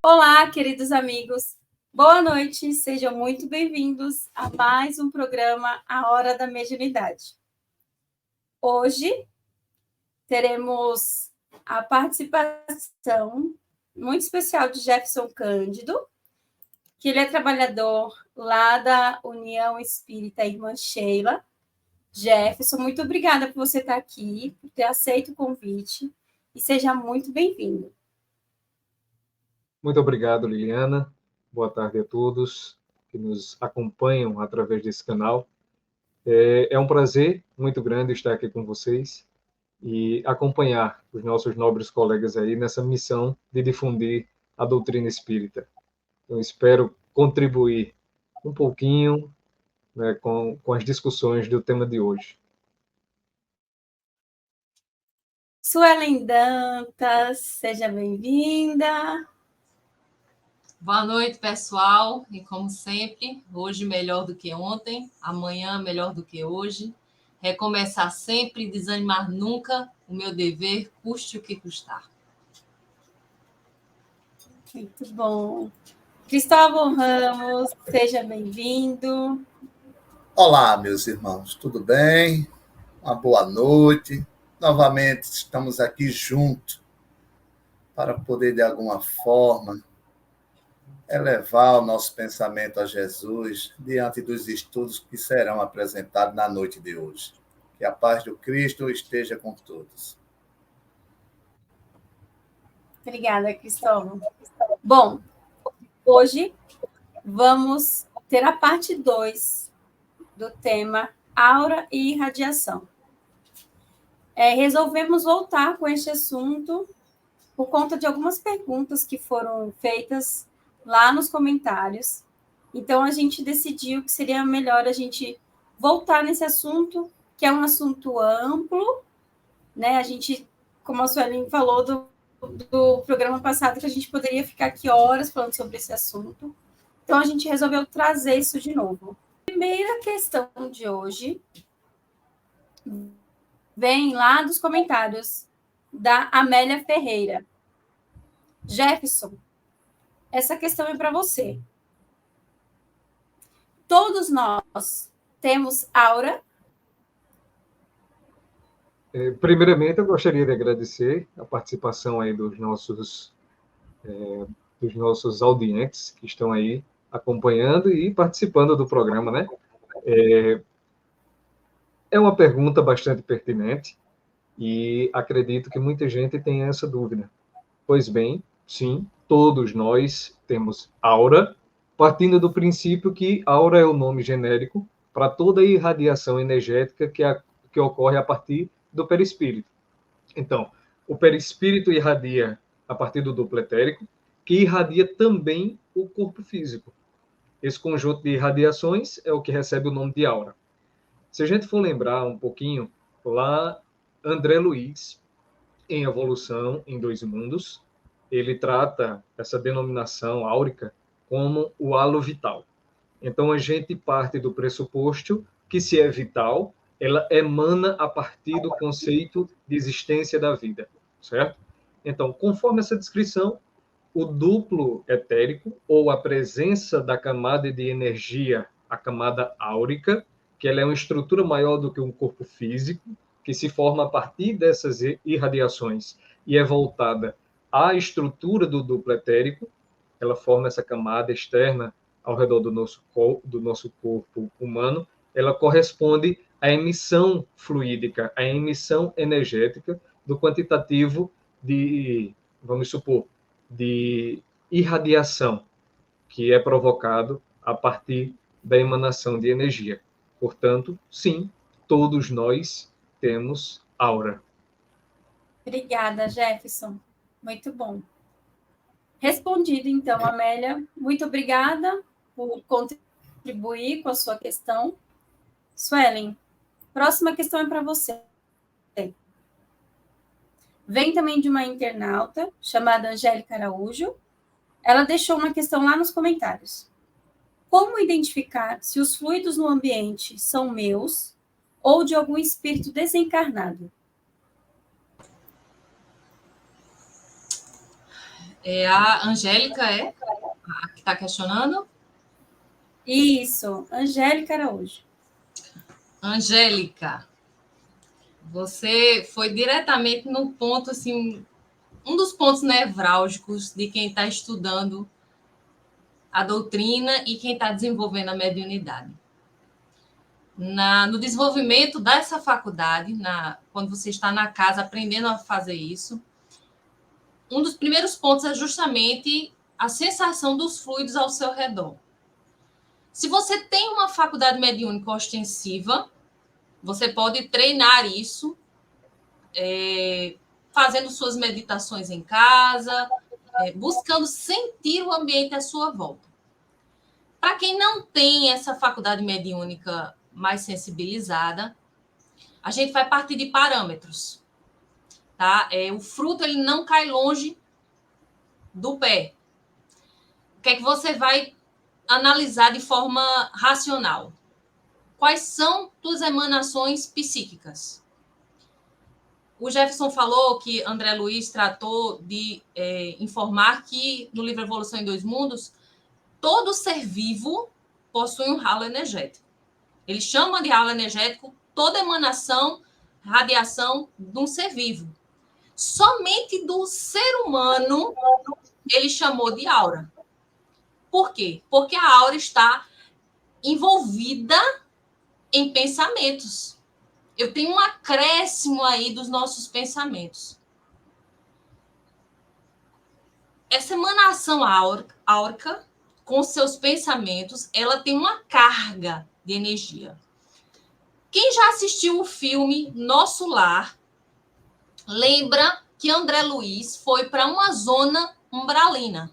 Olá, queridos amigos. Boa noite, sejam muito bem-vindos a mais um programa A Hora da Mediunidade. Hoje teremos a participação muito especial de Jefferson Cândido, que ele é trabalhador lá da União Espírita Irmã Sheila. Jefferson, muito obrigada por você estar aqui, por ter aceito o convite, e seja muito bem-vindo. Muito obrigado, Liliana. Boa tarde a todos que nos acompanham através desse canal. É um prazer muito grande estar aqui com vocês e acompanhar os nossos nobres colegas aí nessa missão de difundir a doutrina espírita. Eu espero contribuir um pouquinho, né, com as discussões do tema de hoje. Suelen Dantas, seja bem-vinda. Boa noite, pessoal. E como sempre, hoje melhor do que ontem, amanhã melhor do que hoje. Recomeçar sempre e desanimar nunca, o meu dever, custe o que custar. Muito bom. Cristóvão Ramos, seja bem-vindo. Olá, meus irmãos, tudo bem? Uma boa noite. Novamente estamos aqui juntos para poder, de alguma forma, elevar o nosso pensamento a Jesus diante dos estudos que serão apresentados na noite de hoje. Que a paz do Cristo esteja com todos. Obrigada, Cristóvão. Bom, hoje vamos ter a parte 2 do tema aura e irradiação. Resolvemos voltar com este assunto por conta de algumas perguntas que foram feitas lá nos comentários. Então, a gente decidiu que seria melhor a gente voltar nesse assunto, que é um assunto amplo, né? A gente, como a Suelen falou do programa passado, que a gente poderia ficar aqui horas falando sobre esse assunto. Então, a gente resolveu trazer isso de novo. A primeira questão de hoje vem lá dos comentários da Amélia Ferreira. Jefferson, essa questão é para você. Todos nós temos aura? Primeiramente, eu gostaria de agradecer a participação aí dos nossos audientes que estão aí acompanhando e participando do programa, né? É uma pergunta bastante pertinente e acredito que muita gente tem essa dúvida. Pois bem, sim, todos nós temos aura, partindo do princípio que aura é o nome genérico para toda a irradiação energética que ocorre a partir do perispírito. Então, o perispírito irradia a partir do duplo etérico, que irradia também o corpo físico. Esse conjunto de irradiações é o que recebe o nome de aura. Se a gente for lembrar um pouquinho, lá André Luiz, em Evolução em Dois Mundos, ele trata essa denominação áurica como o halo vital. Então, a gente parte do pressuposto que, se é vital, ela emana a partir do conceito de existência da vida, certo? Então, conforme essa descrição, o duplo etérico, ou a presença da camada de energia, a camada áurica, que ela é uma estrutura maior do que um corpo físico, que se forma a partir dessas irradiações e é voltada à estrutura do duplo etérico, ela forma essa camada externa ao redor do nosso corpo humano, ela corresponde à emissão fluídica, à emissão energética do quantitativo de, vamos supor, de irradiação que é provocado a partir da emanação de energia. Portanto, sim, todos nós temos aura. Obrigada, Jefferson. Muito bom. Respondido, então, Amélia. Muito obrigada por contribuir com a sua questão. Suelen, próxima questão é para você. Vem também de uma internauta chamada Angélica Araújo. Ela deixou uma questão lá nos comentários. Como identificar se os fluidos no ambiente são meus ou de algum espírito desencarnado? A Angélica é a que está questionando? Isso, Angélica Araújo. Angélica, você foi diretamente no ponto, assim, um dos pontos nevrálgicos de quem está estudando a doutrina e quem está desenvolvendo a mediunidade. No desenvolvimento dessa faculdade, quando você está na casa aprendendo a fazer isso, um dos primeiros pontos é justamente a sensação dos fluidos ao seu redor. Se você tem uma faculdade mediúnica ostensiva, você pode treinar isso, fazendo suas meditações em casa, buscando sentir o ambiente à sua volta. Para quem não tem essa faculdade mediúnica mais sensibilizada, a gente vai partir de parâmetros. Tá? O fruto ele não cai longe do pé. O que é que você vai analisar de forma racional? Quais são suas emanações psíquicas? O Jefferson falou que André Luiz tratou de informar que no livro Evolução em Dois Mundos, todo ser vivo possui um ralo energético. Ele chama de ralo energético toda emanação, radiação de um ser vivo. Somente do ser humano ele chamou de aura. Por quê? Porque a aura está envolvida em pensamentos. Eu tenho um acréscimo aí dos nossos pensamentos. Essa emanação áurica, com seus pensamentos, ela tem uma carga de energia. Quem já assistiu o filme Nosso Lar, lembra que André Luiz foi para uma zona umbralina.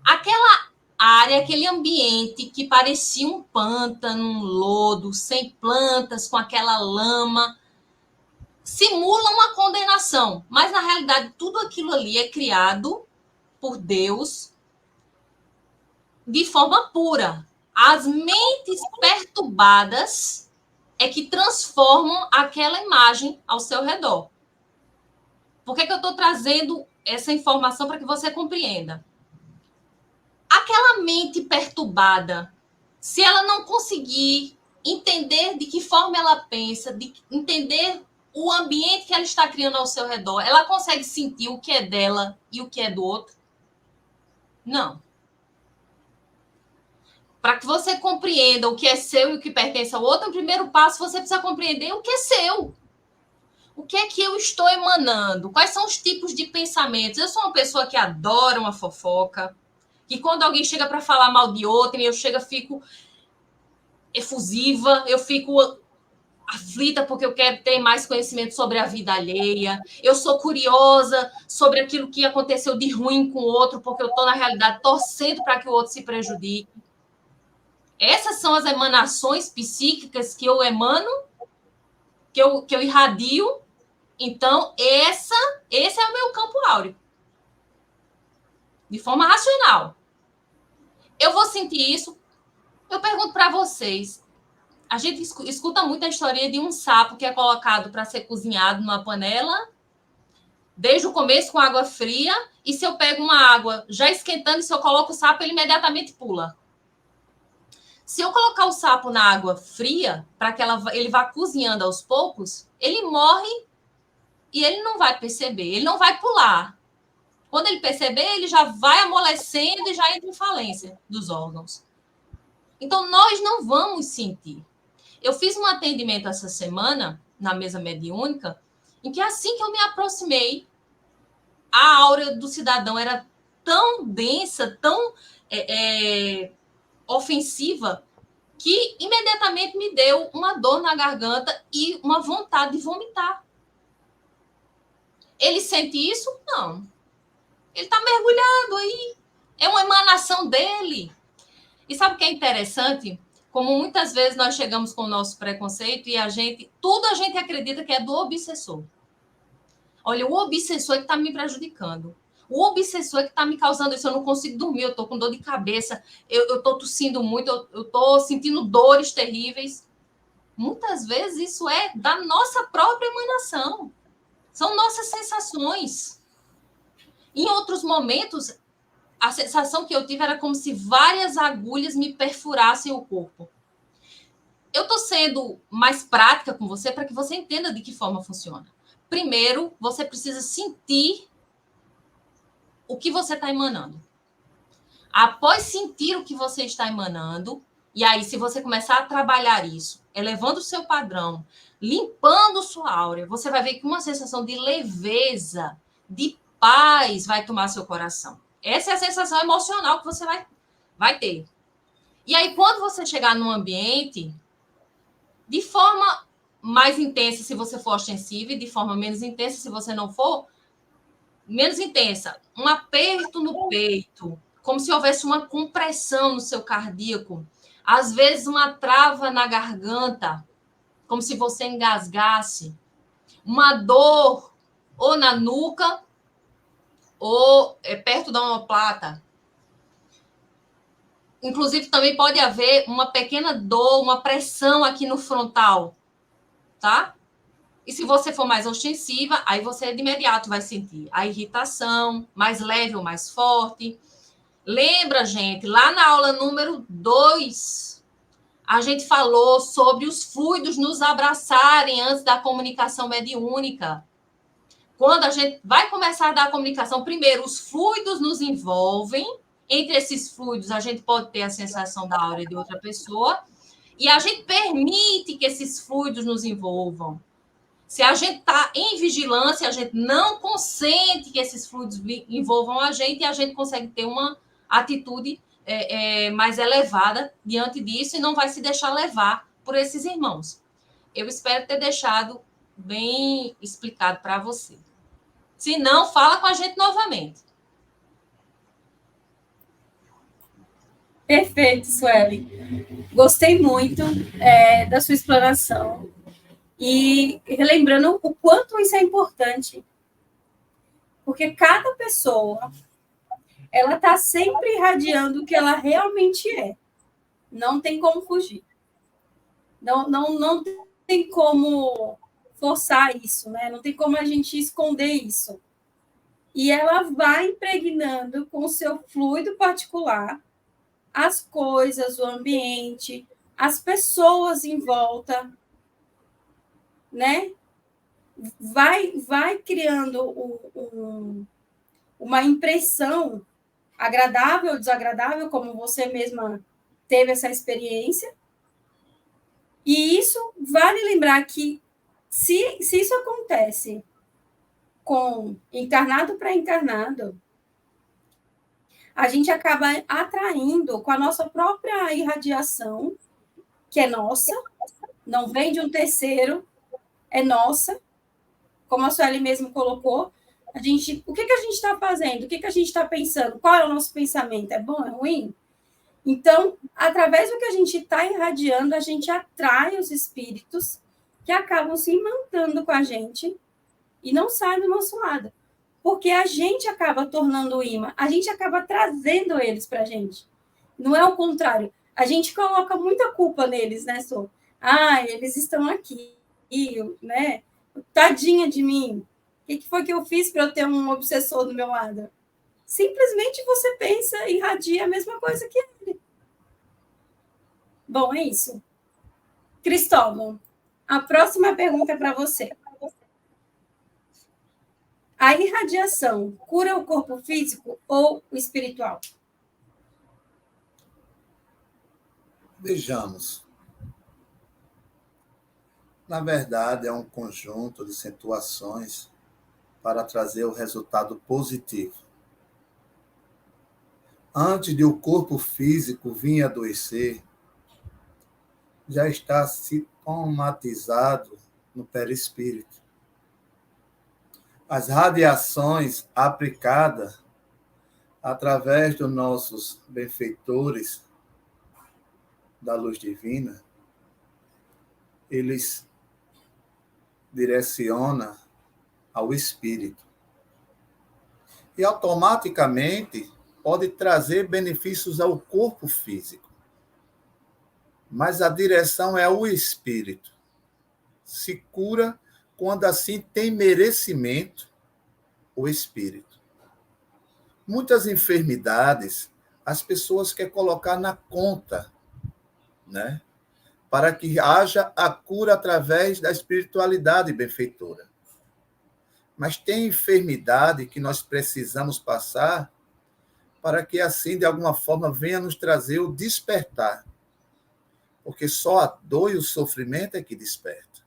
Aquela área, aquele ambiente que parecia um pântano, um lodo, sem plantas, com aquela lama, simula uma condenação. Mas, na realidade, tudo aquilo ali é criado por Deus de forma pura. As mentes perturbadas é que transformam aquela imagem ao seu redor. Por que eu estou trazendo essa informação para que você compreenda? Aquela mente perturbada, se ela não conseguir entender de que forma ela pensa, de entender o ambiente que ela está criando ao seu redor, ela consegue sentir o que é dela e o que é do outro? Não. Para que você compreenda o que é seu e o que pertence ao outro, o primeiro passo você precisa compreender o que é seu. O que é que eu estou emanando? Quais são os tipos de pensamentos? Eu sou uma pessoa que adora uma fofoca, que quando alguém chega para falar mal de outrem, eu fico efusiva, eu fico aflita porque eu quero ter mais conhecimento sobre a vida alheia. Eu sou curiosa sobre aquilo que aconteceu de ruim com o outro, porque eu estou, na realidade, torcendo para que o outro se prejudique. Essas são as emanações psíquicas que eu emano, que eu irradio. Então, esse é o meu campo áurico. De forma racional. Eu vou sentir isso. Eu pergunto para vocês. A gente escuta muito a história de um sapo que é colocado para ser cozinhado numa panela, desde o começo com água fria, e se eu pego uma água já esquentando, e se eu coloco o sapo, ele imediatamente pula. Se eu colocar o sapo na água fria, para que ele vá cozinhando aos poucos, ele morre e ele não vai perceber, ele não vai pular. Quando ele perceber, ele já vai amolecendo e já entra em falência dos órgãos. Então, nós não vamos sentir. Eu fiz um atendimento essa semana, na mesa mediúnica, em que assim que eu me aproximei, a aura do cidadão era tão densa, tão ofensiva, que imediatamente me deu uma dor na garganta e uma vontade de vomitar. Ele sente isso? Não. Ele está mergulhado aí. É uma emanação dele. E sabe o que é interessante? Como muitas vezes nós chegamos com o nosso preconceito e tudo a gente acredita que é do obsessor. Olha, o obsessor é que está me prejudicando. O obsessor é que está me causando isso. Eu não consigo dormir, eu estou com dor de cabeça, eu estou tossindo muito, eu estou sentindo dores terríveis. Muitas vezes isso é da nossa própria emanação. São nossas sensações. Em outros momentos, a sensação que eu tive era como se várias agulhas me perfurassem o corpo. Eu estou sendo mais prática com você para que você entenda de que forma funciona. Primeiro, você precisa sentir o que você está emanando. Após sentir o que você está emanando, e aí, se você começar a trabalhar isso, elevando o seu padrão, limpando sua áurea, você vai ver que uma sensação de leveza, de paz vai tomar seu coração. Essa é a sensação emocional que você vai ter. E aí, quando você chegar num ambiente, de forma mais intensa, se você for ostensivo, e de forma menos intensa, se você não for, menos intensa, um aperto no peito, como se houvesse uma compressão no seu cardíaco, às vezes uma trava na garganta, como se você engasgasse, uma dor ou na nuca ou perto da omoplata. Inclusive, também pode haver uma pequena dor, uma pressão aqui no frontal, tá? E se você for mais ostensiva, aí você de imediato vai sentir a irritação, mais leve ou mais forte. Lembra, gente, lá na aula número 2, a gente falou sobre os fluidos nos abraçarem antes da comunicação mediúnica. Quando a gente vai começar a dar a comunicação, primeiro, os fluidos nos envolvem. Entre esses fluidos, a gente pode ter a sensação da áurea de outra pessoa. E a gente permite que esses fluidos nos envolvam. Se a gente está em vigilância, a gente não consente que esses fluidos envolvam a gente e a gente consegue ter uma atitude mais elevada diante disso e não vai se deixar levar por esses irmãos. Eu espero ter deixado bem explicado para você. Se não, fala com a gente novamente. Perfeito, Sueli. Gostei muito da sua exploração. E relembrando o quanto isso é importante. Porque cada pessoa, ela está sempre irradiando o que ela realmente é. Não tem como fugir. Não tem como forçar isso, né? Não tem como a gente esconder isso. E ela vai impregnando com o seu fluido particular as coisas, o ambiente, as pessoas em volta, né? Vai criando uma impressão agradável ou desagradável, como você mesma teve essa experiência. E isso vale lembrar que se isso acontece com encarnado para encarnado, a gente acaba atraindo com a nossa própria irradiação, que é nossa, não vem de um terceiro, é nossa. Como a Sueli mesmo colocou, o que a gente está fazendo? O que a gente está pensando? Qual é o nosso pensamento? É bom? É ruim? Então, através do que a gente está irradiando, a gente atrai os espíritos que acabam se imantando com a gente e não saem do nosso lado. Porque a gente acaba tornando o imã, a gente acaba trazendo eles para a gente. Não é o contrário. A gente coloca muita culpa neles, né, Sô? Eles estão aqui, né? Tadinha de mim. O que foi que eu fiz para eu ter um obsessor do meu lado? Simplesmente você pensa e irradia a mesma coisa que ele. Bom, é isso. Cristóvão, a próxima pergunta é para você. A irradiação cura o corpo físico ou o espiritual? Vejamos. Na verdade, é um conjunto de situações para trazer o resultado positivo. Antes de o corpo físico vir adoecer, já está sintomatizado no perispírito. As radiações aplicadas através dos nossos benfeitores da luz divina, eles direcionam ao espírito. E automaticamente pode trazer benefícios ao corpo físico. Mas a direção é o espírito. Se cura quando assim tem merecimento o espírito. Muitas enfermidades as pessoas querem colocar na conta, né? Para que haja a cura através da espiritualidade benfeitora. Mas tem enfermidade que nós precisamos passar para que, assim, de alguma forma, venha nos trazer o despertar. Porque só a dor e o sofrimento é que desperta.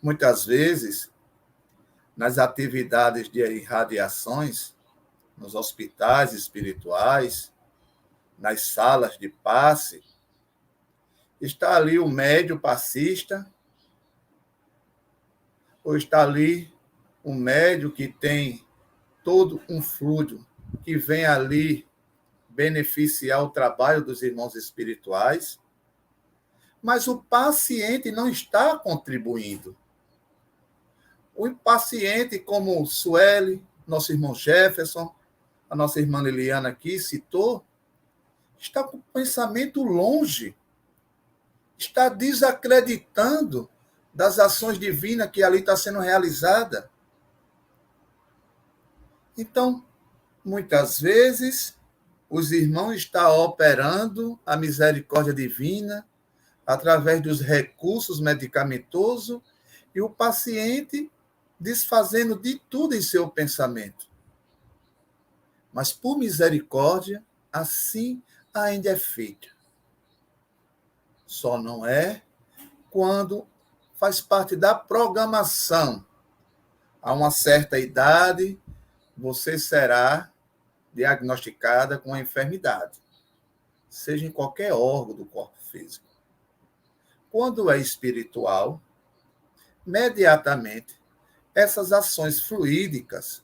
Muitas vezes, nas atividades de irradiações, nos hospitais espirituais, nas salas de passe, está ali o médium passista, ou está ali um médium que tem todo um fluido que vem ali beneficiar o trabalho dos irmãos espirituais, mas o paciente não está contribuindo. O paciente, como Sueli, nosso irmão Jefferson, a nossa irmã Liliana aqui citou, está com o pensamento longe, está desacreditando das ações divinas que ali está sendo realizada. Então, muitas vezes, os irmãos estão operando a misericórdia divina através dos recursos medicamentosos e o paciente desfazendo de tudo em seu pensamento. Mas, por misericórdia, assim ainda é feito. Só não é quando faz parte da programação. A uma certa idade, você será diagnosticada com a enfermidade, seja em qualquer órgão do corpo físico. Quando é espiritual, imediatamente, essas ações fluídicas,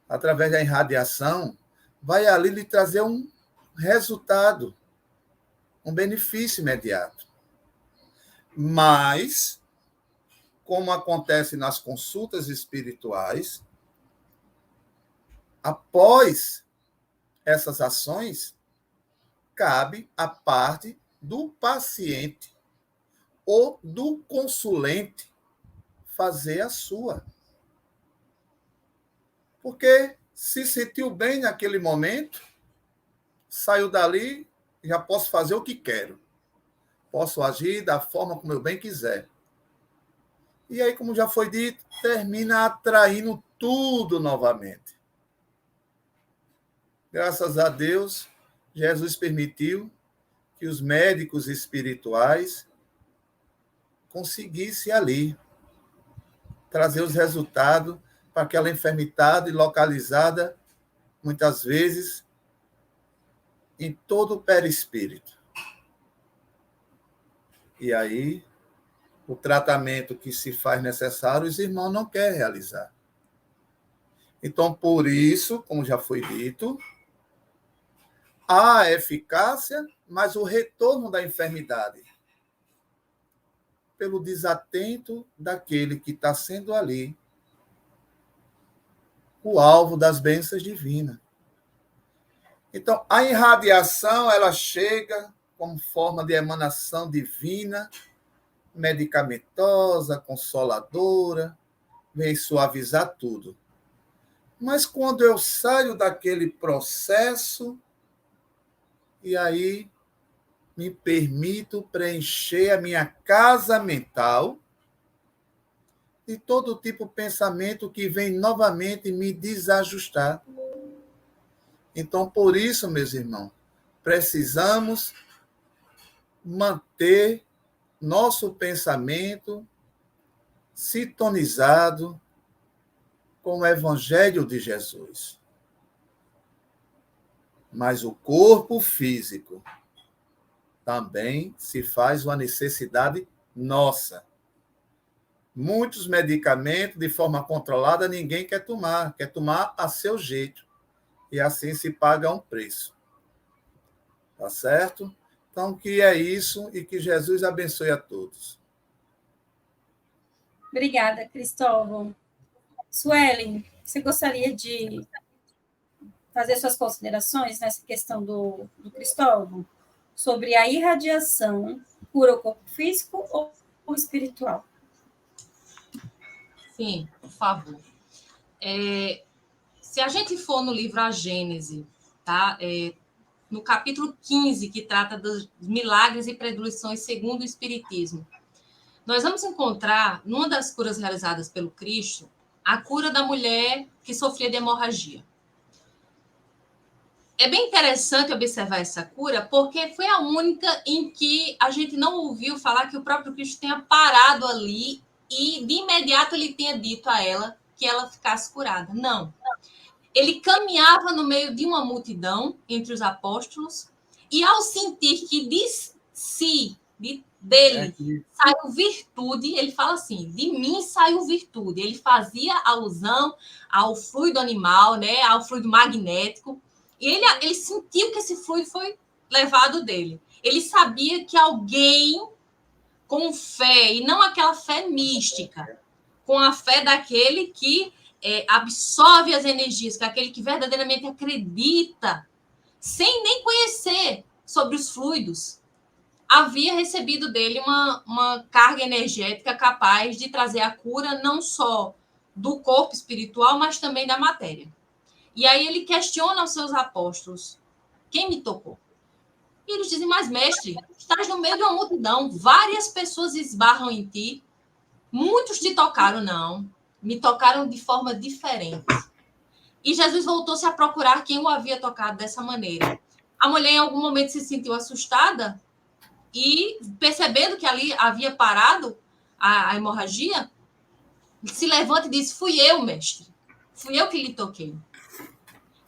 através da irradiação, vai ali lhe trazer um resultado, um benefício imediato. Mas, como acontece nas consultas espirituais, após essas ações, cabe a parte do paciente ou do consulente fazer a sua. Porque se sentiu bem naquele momento, saiu dali, já posso fazer o que quero. Posso agir da forma como eu bem quiser. E aí, como já foi dito, termina atraindo tudo novamente. Graças a Deus, Jesus permitiu que os médicos espirituais conseguissem ali trazer os resultados para aquela enfermidade localizada, muitas vezes, em todo o perispírito. E aí, o tratamento que se faz necessário, os irmãos não querem realizar. Então, por isso, como já foi dito, há a eficácia, mas o retorno da enfermidade, pelo desatento daquele que está sendo ali o alvo das bênçãos divinas. Então, a irradiação, ela chega como forma de emanação divina, medicamentosa, consoladora, vem suavizar tudo. Mas quando eu saio daquele processo, e aí me permito preencher a minha casa mental de todo tipo de pensamento que vem novamente me desajustar. Então, por isso, meus irmãos, precisamos manter nosso pensamento sintonizado com o Evangelho de Jesus. Mas o corpo físico também se faz uma necessidade nossa. Muitos medicamentos, de forma controlada, ninguém quer tomar a seu jeito. E assim se paga um preço. Tá certo? Então, que é isso e que Jesus abençoe a todos. Obrigada, Cristóvão. Suelen, você gostaria de fazer suas considerações nessa questão do Cristóvão? Sobre a irradiação, cura o corpo físico ou espiritual? Sim, por favor. Se a gente for no livro A Gênese, tá? No capítulo 15, que trata dos milagres e predileções segundo o Espiritismo, nós vamos encontrar, numa das curas realizadas pelo Cristo, a cura da mulher que sofria de hemorragia. É bem interessante observar essa cura, porque foi a única em que a gente não ouviu falar que o próprio Cristo tenha parado ali e, de imediato, ele tenha dito a ela que ela ficasse curada. Não. Ele caminhava no meio de uma multidão, entre os apóstolos, e ao sentir que dele saiu virtude, ele fala assim, de mim saiu virtude. Ele fazia alusão ao fluido animal, né, ao fluido magnético, e ele sentiu que esse fluido foi levado dele. Ele sabia que alguém com fé, e não aquela fé mística, com a fé daquele que absorve as energias, que é aquele que verdadeiramente acredita, sem nem conhecer sobre os fluidos, havia recebido dele uma carga energética capaz de trazer a cura não só do corpo espiritual, mas também da matéria. E aí ele questiona os seus apóstolos: quem me tocou? E eles dizem: mas mestre, estás no meio de uma multidão, várias pessoas esbarram em ti, muitos te tocaram. Não, me tocaram de forma diferente. E Jesus voltou-se a procurar quem o havia tocado dessa maneira. A mulher em algum momento se sentiu assustada e, percebendo que ali havia parado a hemorragia, se levanta e diz: fui eu, mestre, fui eu que lhe toquei.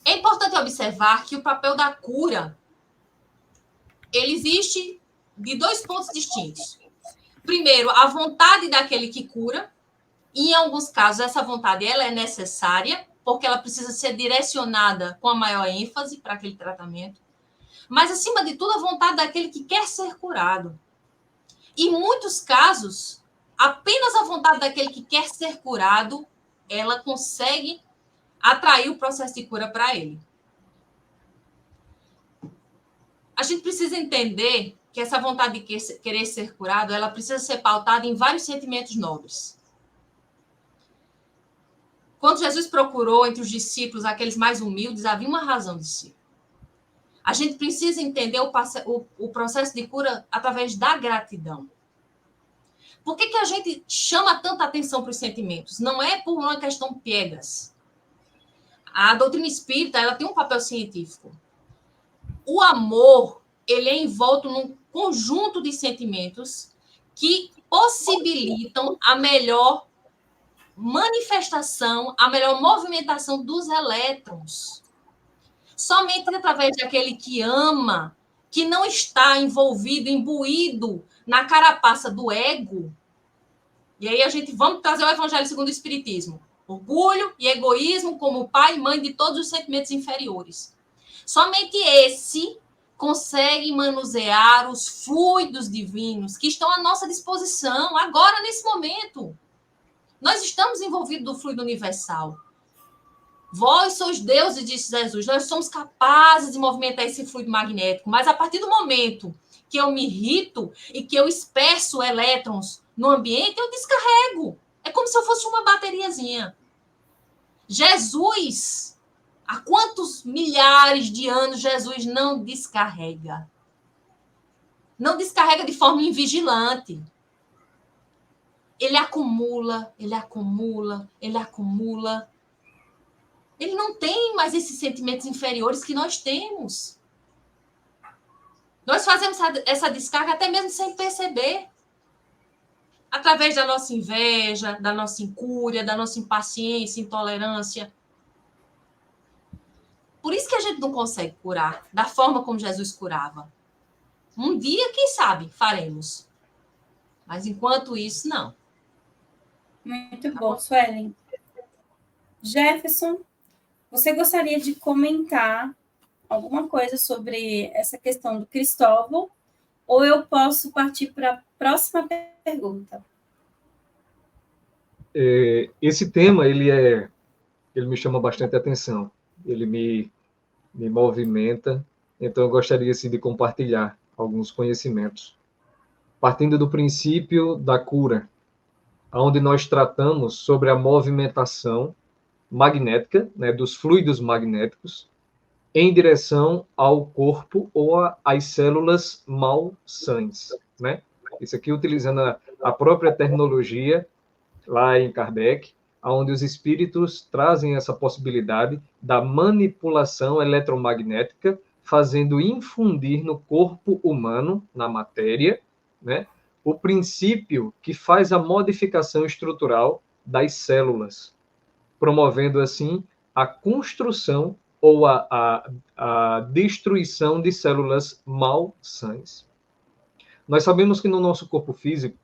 É importante observar que o papel da cura, ele existe de dois pontos distintos. Primeiro, a vontade daquele que cura, e em alguns casos essa vontade ela é necessária, porque ela precisa ser direcionada com a maior ênfase para aquele tratamento. Mas, acima de tudo, a vontade daquele que quer ser curado. Em muitos casos, apenas a vontade daquele que quer ser curado, ela consegue atrair o processo de cura para ele. A gente precisa entender que essa vontade de querer ser curado, ela precisa ser pautada em vários sentimentos nobres. Quando Jesus procurou entre os discípulos aqueles mais humildes, havia uma razão de ser. A gente precisa entender o processo de cura através da gratidão. Por que a gente chama tanta atenção para os sentimentos? Não é por uma questão piegas. A doutrina espírita, ela tem um papel científico. O amor, ele é envolto num conjunto de sentimentos que possibilitam a melhor manifestação, a melhor movimentação dos elétrons. Somente através daquele que ama, que não está envolvido, imbuído na carapaça do ego. E aí vamos trazer o Evangelho segundo o Espiritismo. Orgulho e egoísmo como pai e mãe de todos os sentimentos inferiores. Somente esse consegue manusear os fluidos divinos que estão à nossa disposição agora, nesse momento. Nós estamos envolvidos do fluido universal. Vós sois deuses, disse Jesus. Nós somos capazes de movimentar esse fluido magnético, mas a partir do momento que eu me irrito e que eu expresso elétrons no ambiente, eu descarrego. É como se eu fosse uma bateriazinha. Jesus, há quantos milhares de anos Jesus não descarrega? Não descarrega de forma invigilante. Ele acumula, ele acumula, ele acumula. Ele não tem mais esses sentimentos inferiores que nós temos. Nós fazemos essa descarga até mesmo sem perceber. Através da nossa inveja, da nossa incúria, da nossa impaciência, intolerância. Por isso que a gente não consegue curar da forma como Jesus curava. Um dia, quem sabe, faremos. Mas enquanto isso, não. Muito bom, Suelen. Jefferson, você gostaria de comentar alguma coisa sobre essa questão do Cristóvão? Ou eu posso partir para a próxima pergunta? Esse tema, ele me chama bastante atenção. Ele me movimenta. Então, eu gostaria assim, de compartilhar alguns conhecimentos. Partindo do princípio da cura, onde nós tratamos sobre a movimentação magnética, né, dos fluidos magnéticos, em direção ao corpo ou às células malsãs, né? Isso aqui utilizando a própria terminologia lá em Kardec, onde os espíritos trazem essa possibilidade da manipulação eletromagnética, fazendo infundir no corpo humano, na matéria, né, o princípio que faz a modificação estrutural das células, promovendo assim a construção ou a destruição de células malsãs. Nós sabemos que no nosso corpo físico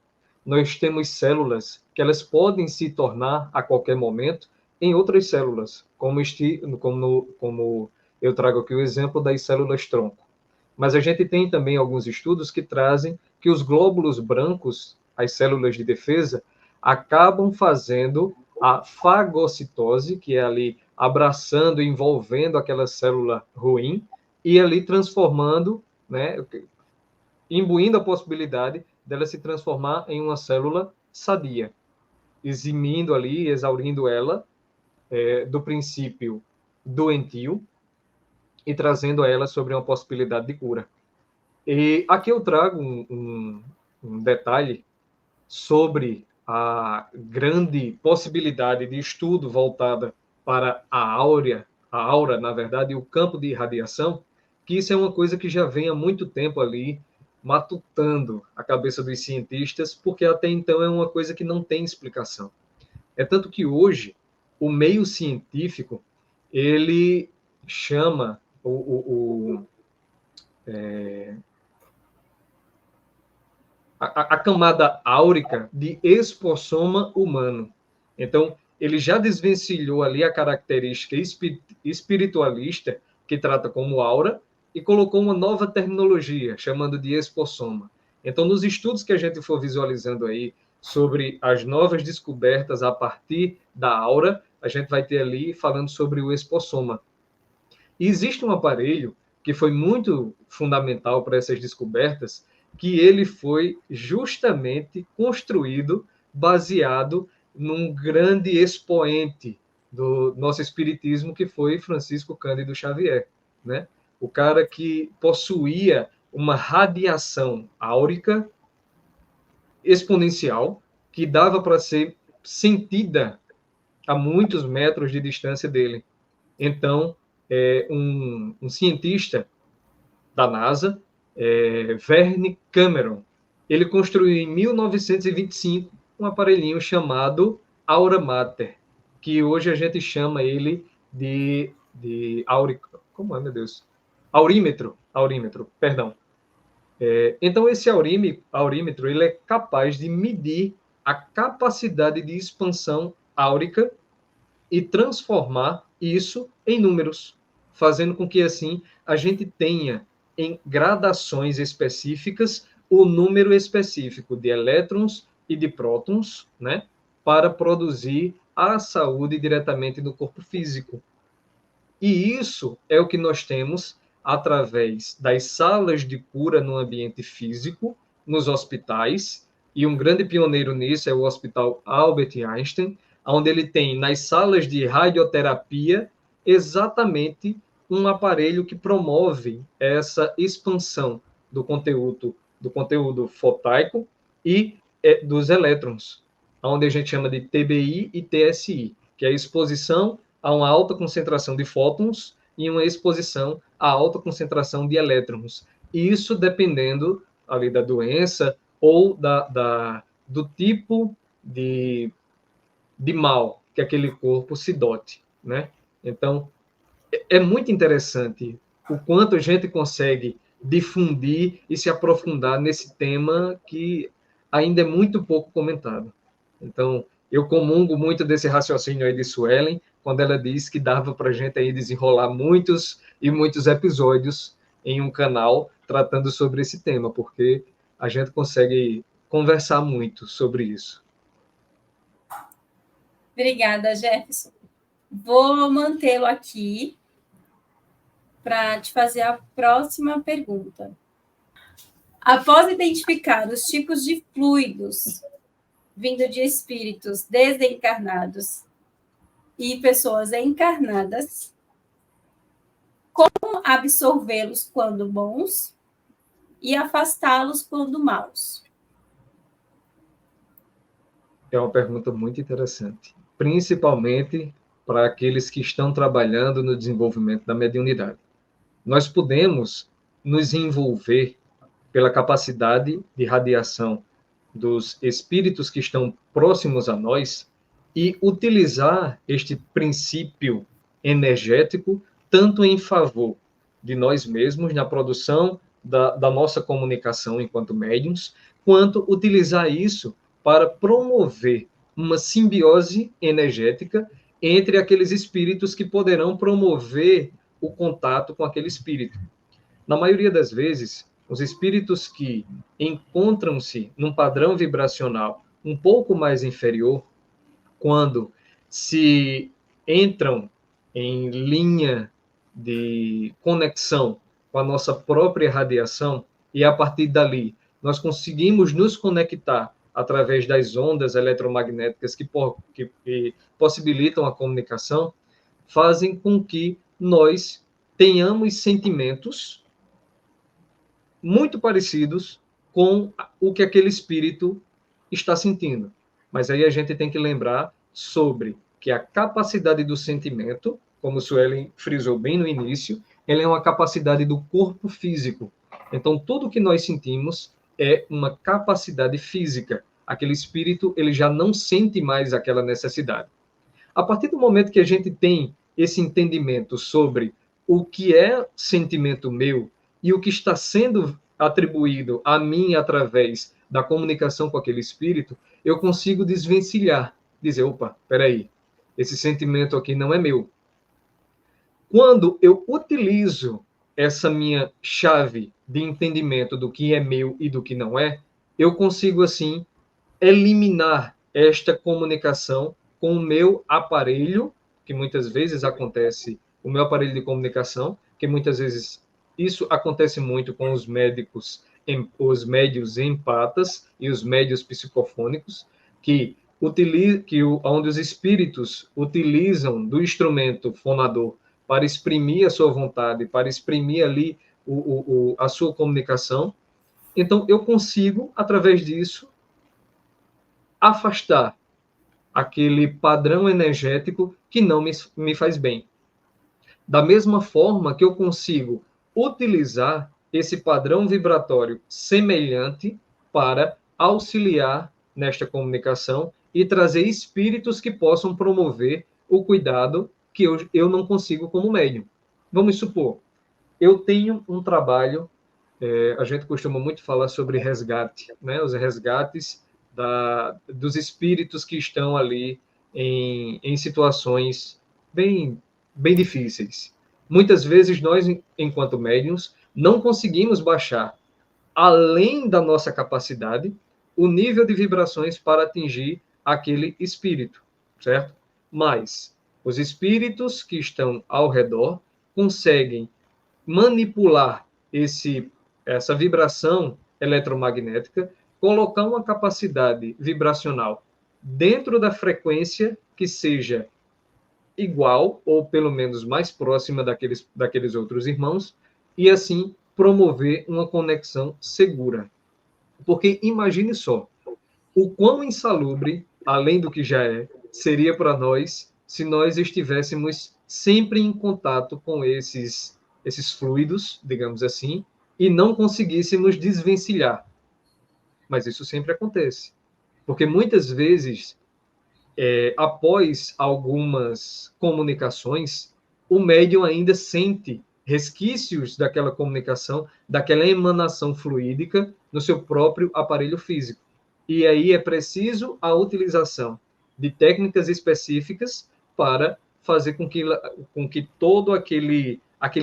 nós temos células que elas podem se tornar a qualquer momento em outras células, como eu trago aqui o exemplo das células tronco. Mas a gente tem também alguns estudos que trazem que os glóbulos brancos, as células de defesa, acabam fazendo a fagocitose, que é ali abraçando, envolvendo aquela célula ruim, e ali transformando, né, imbuindo a possibilidade dela se transformar em uma célula sadia, eximindo ali, exaurindo ela do princípio doentio e trazendo a ela sobre uma possibilidade de cura. E aqui eu trago um detalhe sobre a grande possibilidade de estudo voltada para a aura, na verdade, e o campo de irradiação, que isso é uma coisa que já vem há muito tempo ali matutando a cabeça dos cientistas, porque até então é uma coisa que não tem explicação. É tanto que hoje o meio científico ele chama a camada áurica de espossoma humano. Então, ele já desvencilhou ali a característica espiritualista, que trata como aura, e colocou uma nova terminologia, chamando de espossoma. Então, nos estudos que a gente for visualizando aí sobre as novas descobertas a partir da aura, a gente vai ter ali falando sobre o espossoma. E existe um aparelho que foi muito fundamental para essas descobertas, que ele foi justamente construído baseado num grande expoente do nosso espiritismo, que foi Francisco Cândido Xavier, né? O cara que possuía uma radiação áurica exponencial que dava para ser sentida a muitos metros de distância dele. Então, um cientista da NASA, Verne Cameron, ele construiu em 1925 um aparelhinho chamado Aura Mater, que hoje a gente chama ele de como é, meu Deus? Aurímetro, perdão. Então, esse aurímetro ele é capaz de medir a capacidade de expansão áurica e transformar isso em números, fazendo com que, assim, a gente tenha em gradações específicas o número específico de elétrons e de prótons, né, para produzir a saúde diretamente do corpo físico. E isso é o que nós temos através das salas de cura no ambiente físico, nos hospitais, e um grande pioneiro nisso é o Hospital Albert Einstein, onde ele tem nas salas de radioterapia exatamente um aparelho que promove essa expansão do conteúdo fotaico e dos elétrons, onde a gente chama de TBI e TSI, que é a exposição a uma alta concentração de fótons e uma exposição a alta concentração de elétrons. Isso dependendo ali da doença ou do tipo de mal que aquele corpo se dote, né? Então, é muito interessante o quanto a gente consegue difundir e se aprofundar nesse tema que ainda é muito pouco comentado. Então, eu comungo muito desse raciocínio aí de Suelen, quando ela diz que dava para a gente aí desenrolar muitos e muitos episódios em um canal tratando sobre esse tema, porque a gente consegue conversar muito sobre isso. Obrigada, Jefferson. Vou mantê-lo aqui para te fazer a próxima pergunta. Após identificar os tipos de fluidos vindo de espíritos desencarnados, e pessoas encarnadas, como absorvê-los quando bons e afastá-los quando maus? É uma pergunta muito interessante, principalmente para aqueles que estão trabalhando no desenvolvimento da mediunidade. Nós podemos nos envolver pela capacidade de radiação dos espíritos que estão próximos a nós e utilizar este princípio energético tanto em favor de nós mesmos, na produção da nossa comunicação enquanto médiums, quanto utilizar isso para promover uma simbiose energética entre aqueles espíritos que poderão promover o contato com aquele espírito. Na maioria das vezes, os espíritos que encontram-se num padrão vibracional um pouco mais inferior, quando se entram em linha de conexão com a nossa própria radiação, e a partir dali nós conseguimos nos conectar através das ondas eletromagnéticas que possibilitam a comunicação, fazem com que nós tenhamos sentimentos muito parecidos com o que aquele espírito está sentindo. Mas aí a gente tem que lembrar sobre que a capacidade do sentimento, como o Suelen frisou bem no início, ela é uma capacidade do corpo físico. Então, tudo que nós sentimos é uma capacidade física. Aquele espírito, ele já não sente mais aquela necessidade. A partir do momento que a gente tem esse entendimento sobre o que é sentimento meu e o que está sendo atribuído a mim através da comunicação com aquele espírito, eu consigo desvencilhar, dizer, opa, peraí, esse sentimento aqui não é meu. Quando eu utilizo essa minha chave de entendimento do que é meu e do que não é, eu consigo, assim, eliminar esta comunicação com o meu aparelho, que muitas vezes acontece, o meu aparelho de comunicação, que muitas vezes isso acontece muito com os médios empatas e os médios psicofônicos, onde os espíritos utilizam do instrumento fonador para exprimir a sua vontade, para exprimir ali a sua comunicação. Então, eu consigo, através disso, afastar aquele padrão energético que não me faz bem. Da mesma forma que eu consigo utilizar esse padrão vibratório semelhante para auxiliar nesta comunicação e trazer espíritos que possam promover o cuidado que eu não consigo como médium. Vamos supor, eu tenho um trabalho, a gente costuma muito falar sobre resgate, né? Os resgates dos espíritos que estão ali em situações bem difíceis. Muitas vezes nós, enquanto médiums, não conseguimos baixar, além da nossa capacidade, o nível de vibrações para atingir aquele espírito, certo? Mas os espíritos que estão ao redor conseguem manipular essa vibração eletromagnética, colocar uma capacidade vibracional dentro da frequência que seja igual, ou pelo menos mais próxima daqueles outros irmãos, e assim promover uma conexão segura. Porque imagine só, o quão insalubre, além do que já é, seria para nós se nós estivéssemos sempre em contato com esses fluidos, digamos assim, e não conseguíssemos desvencilhar. Mas isso sempre acontece. Porque muitas vezes, após algumas comunicações, o médium ainda sente resquícios daquela comunicação, daquela emanação fluídica no seu próprio aparelho físico. E aí é preciso a utilização de técnicas específicas para fazer com que todo aquele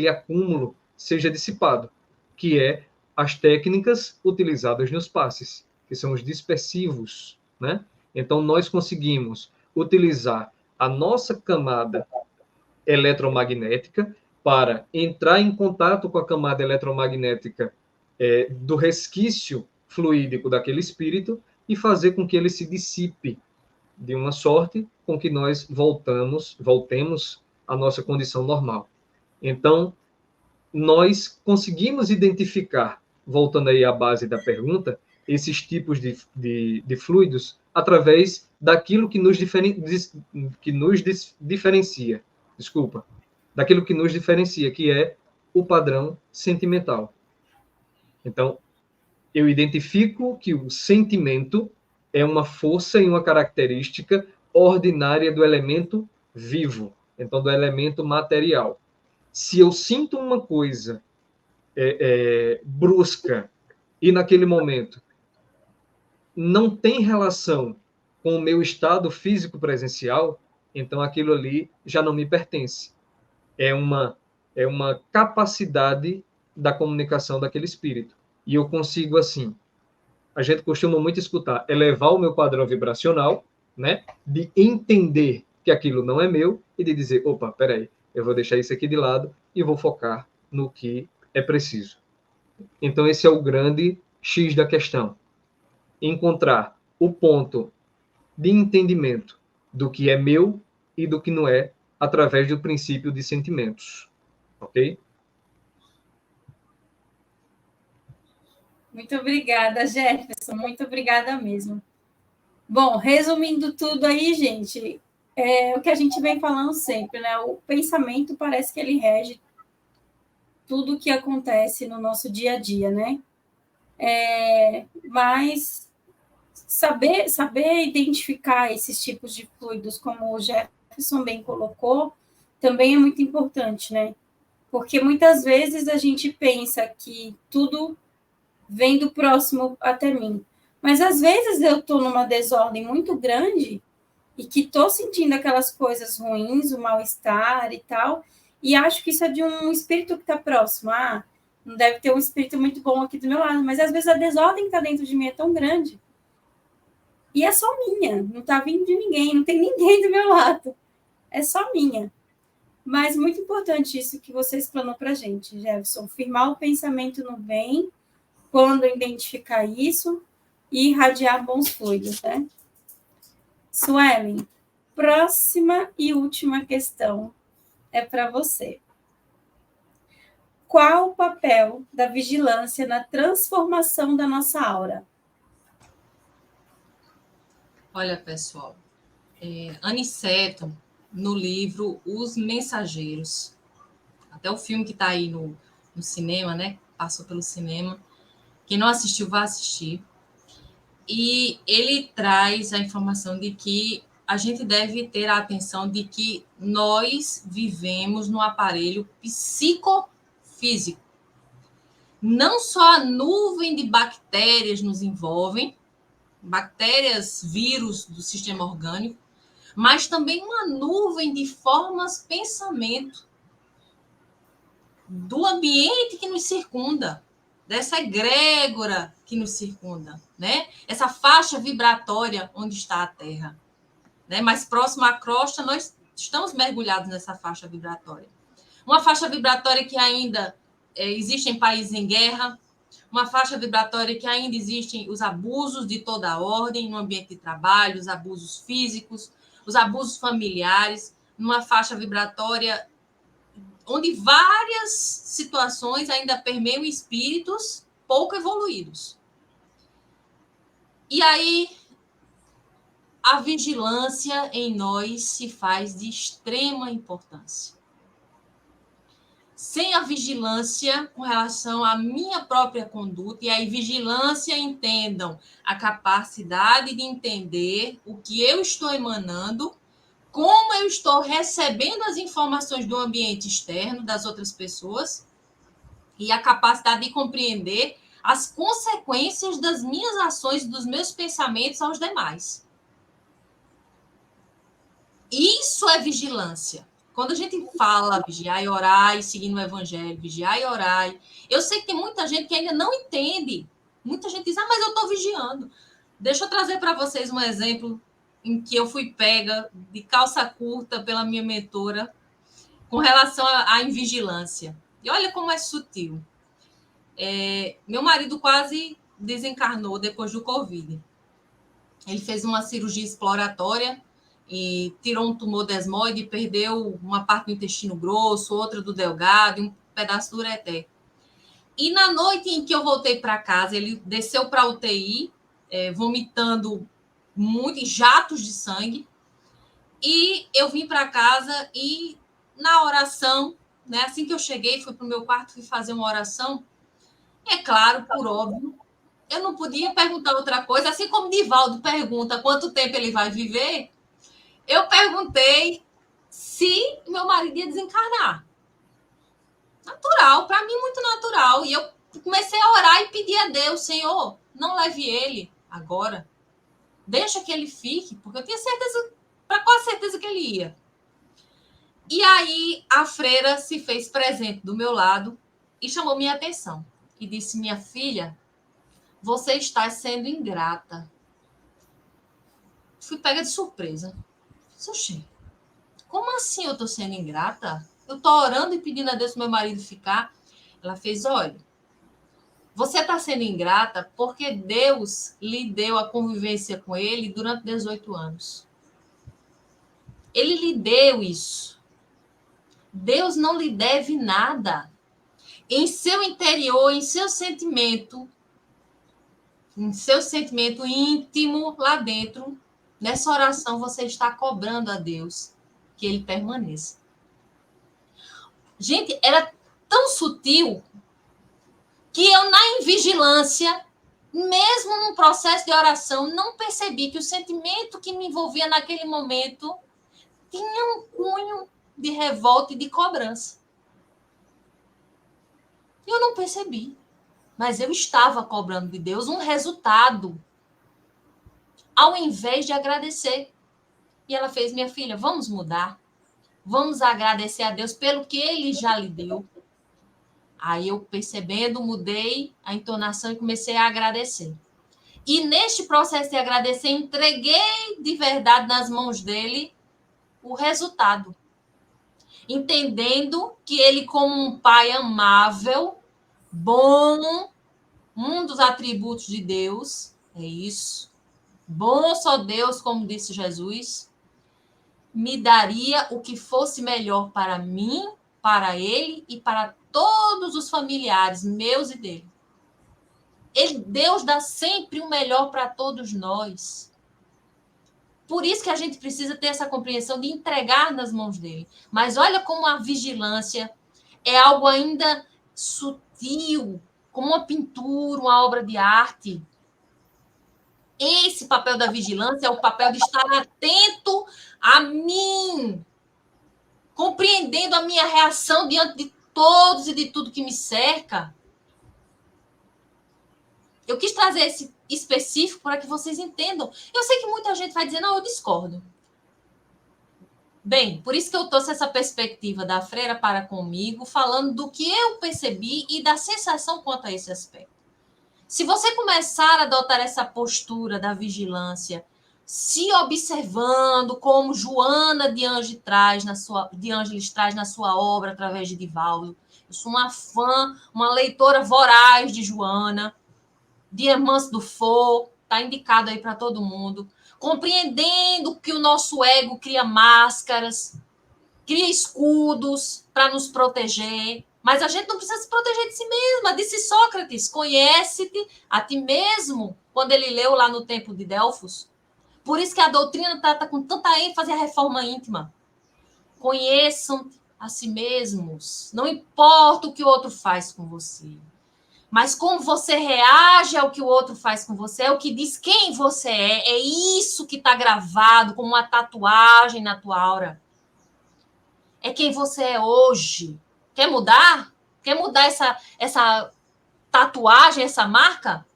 acúmulo seja dissipado, que é as técnicas utilizadas nos passes, que são os dispersivos, né? Então, nós conseguimos utilizar a nossa camada eletromagnética para entrar em contato com a camada eletromagnética do resquício fluídico daquele espírito e fazer com que ele se dissipe de uma sorte com que nós voltemos à nossa condição normal. Então, nós conseguimos identificar, voltando aí à base da pergunta, esses tipos de fluidos através daquilo que nos diferencia, desculpa, daquilo que nos diferencia, que é o padrão sentimental. Então, eu identifico que o sentimento é uma força e uma característica ordinária do elemento vivo, então do elemento material. Se eu sinto uma coisa brusca e naquele momento não tem relação com o meu estado físico presencial, então aquilo ali já não me pertence. É uma capacidade da comunicação daquele espírito. E eu consigo, assim, a gente costuma muito escutar, elevar o meu padrão vibracional, né? De entender que aquilo não é meu e de dizer, opa, peraí, eu vou deixar isso aqui de lado e vou focar no que é preciso. Então, esse é o grande X da questão. Encontrar o ponto de entendimento do que é meu e do que não é, através do princípio de sentimentos. Ok? Muito obrigada, Jefferson. Muito obrigada mesmo. Bom, resumindo tudo aí, gente, é o que a gente vem falando sempre, né? O pensamento parece que ele rege tudo o que acontece no nosso dia a dia, né? Mas saber identificar esses tipos de fluidos, como o Jefferson bem colocou, também é muito importante, né? Porque muitas vezes a gente pensa que tudo vem do próximo até mim. Mas às vezes eu estou numa desordem muito grande e que estou sentindo aquelas coisas ruins, o mal-estar e tal, e acho que isso é de um espírito que está próximo. Ah, não deve ter um espírito muito bom aqui do meu lado, mas às vezes a desordem que está dentro de mim é tão grande. E é só minha, não está vindo de ninguém, não tem ninguém do meu lado. É só minha. Mas muito importante isso que você explanou para a gente, Jefferson. Firmar o pensamento no bem, quando identificar isso, e irradiar bons fluidos, né? Suelen, próxima e última questão é para você. Qual o papel da vigilância na transformação da nossa aura? Olha, pessoal, Aniceto, no livro Os Mensageiros, até o filme que está aí no cinema, né? Passou pelo cinema. Quem não assistiu, vai assistir. E ele traz a informação de que a gente deve ter a atenção de que nós vivemos no aparelho psicofísico. Não só a nuvem de bactérias nos envolvem, bactérias, vírus do sistema orgânico, mas também uma nuvem de formas, pensamento do ambiente que nos circunda, dessa egrégora que nos circunda, né? Essa faixa vibratória onde está a Terra, né? Mais próximo à crosta, nós estamos mergulhados nessa faixa vibratória. Uma faixa vibratória que ainda existe em países em guerra, uma faixa vibratória que ainda existem os abusos de toda a ordem no ambiente de trabalho, os abusos físicos, os abusos familiares, numa faixa vibratória onde várias situações ainda permeiam espíritos pouco evoluídos. E aí, a vigilância em nós se faz de extrema importância. Sem a vigilância com relação à minha própria conduta, e aí vigilância, entendam, a capacidade de entender o que eu estou emanando, como eu estou recebendo as informações do ambiente externo, das outras pessoas, e a capacidade de compreender as consequências das minhas ações e dos meus pensamentos aos demais. Isso é vigilância. Quando a gente fala vigiar e orar, seguindo o evangelho, vigiar e orar, eu sei que tem muita gente que ainda não entende. Muita gente diz, mas eu estou vigiando. Deixa eu trazer para vocês um exemplo em que eu fui pega de calça curta pela minha mentora com relação à invigilância. E olha como é sutil. Meu marido quase desencarnou depois do Covid. Ele fez uma cirurgia exploratória e tirou um tumor desmoide e perdeu uma parte do intestino grosso, outra do delgado e um pedaço do ureter. E na noite em que eu voltei para casa, ele desceu para a UTI, vomitando muitos jatos de sangue. E eu vim para casa e na oração, né, assim que eu cheguei, fui para o meu quarto, fui fazer uma oração. E é claro, por óbvio, eu não podia perguntar outra coisa, assim como Divaldo pergunta quanto tempo ele vai viver, eu perguntei se meu marido ia desencarnar. Natural, para mim muito natural. E eu comecei a orar e pedir a Deus, Senhor, não leve ele agora. Deixa que ele fique, porque eu tinha certeza, para quase certeza que ele ia. E aí a freira se fez presente do meu lado e chamou minha atenção. E disse, minha filha, você está sendo ingrata. Fui pega de surpresa. Oxê, como assim eu estou sendo ingrata? Eu estou orando e pedindo a Deus para meu marido ficar. Ela fez, olha, você está sendo ingrata porque Deus lhe deu a convivência com ele durante 18 anos. Ele lhe deu isso. Deus não lhe deve nada. Em seu interior, em seu sentimento íntimo lá dentro, nessa oração você está cobrando a Deus que ele permaneça. Gente, era tão sutil que eu, na invigilância, mesmo num processo de oração, não percebi que o sentimento que me envolvia naquele momento tinha um cunho de revolta e de cobrança. Eu não percebi, mas eu estava cobrando de Deus um resultado, ao invés de agradecer. E ela fez, minha filha, vamos mudar. Vamos agradecer a Deus pelo que ele já lhe deu. Aí eu, percebendo, mudei a entonação e comecei a agradecer. E neste processo de agradecer, entreguei de verdade nas mãos dele o resultado. Entendendo que ele, como um pai amável, bom, um dos atributos de Deus, é isso. Bom só Deus, como disse Jesus, me daria o que fosse melhor para mim, para ele e para todos os familiares meus e dele. Deus dá sempre o melhor para todos nós. Por isso que a gente precisa ter essa compreensão de entregar nas mãos dele. Mas olha como a vigilância é algo ainda sutil, como uma pintura, uma obra de arte. Esse papel da vigilância é o papel de estar atento a mim, compreendendo a minha reação diante de todos e de tudo que me cerca. Eu quis trazer esse específico para que vocês entendam. Eu sei que muita gente vai dizer, não, eu discordo. Bem, por isso que eu trouxe essa perspectiva da freira para comigo, falando do que eu percebi e da sensação quanto a esse aspecto. Se você começar a adotar essa postura da vigilância, se observando como Joana de Ângeles traz na sua obra através de Divaldo. Eu sou uma fã, uma leitora voraz de Joana, de Hermance Dufour, está indicado aí para todo mundo. Compreendendo que o nosso ego cria máscaras, cria escudos para nos proteger. Mas a gente não precisa se proteger de si mesma, disse Sócrates, conhece-te a ti mesmo, quando ele leu lá no Templo de Delfos. Por isso que a doutrina trata com tanta ênfase a reforma íntima. Conheçam a si mesmos. Não importa o que o outro faz com você. Mas como você reage ao que o outro faz com você, é o que diz quem você é. É isso que está gravado como uma tatuagem na tua aura. É quem você é hoje. Quer mudar? Quer mudar essa tatuagem, essa marca?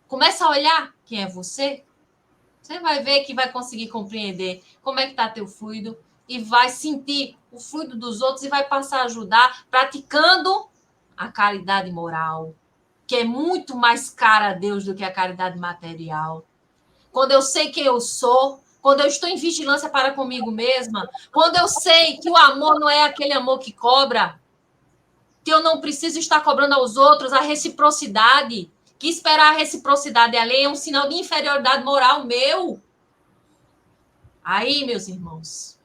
Começa a olhar quem é você. Você vai ver que vai conseguir compreender como é que está teu fluido e vai sentir o fluido dos outros e vai passar a ajudar praticando a caridade moral, que é muito mais cara a Deus do que a caridade material. Quando eu sei quem eu sou, quando eu estou em vigilância para comigo mesma, quando eu sei que o amor não é aquele amor que cobra, que eu não preciso estar cobrando aos outros, a reciprocidade, Que esperar a reciprocidade alheia é um sinal de inferioridade moral meu. Aí, meus irmãos,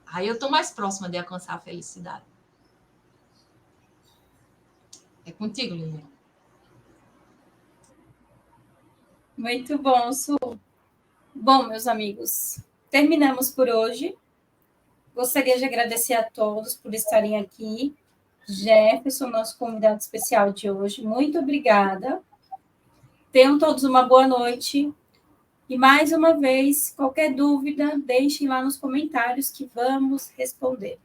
aí eu estou mais próxima de alcançar a felicidade. É contigo, Lilian. Muito bom, Su. Bom, meus amigos, terminamos por hoje. Gostaria de agradecer a todos por estarem aqui. Jefferson, nosso convidado especial de hoje, muito obrigada. Tenham todos uma boa noite. E, mais uma vez, qualquer dúvida, deixem lá nos comentários que vamos responder.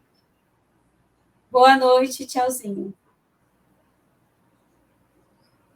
Boa noite, tchauzinho.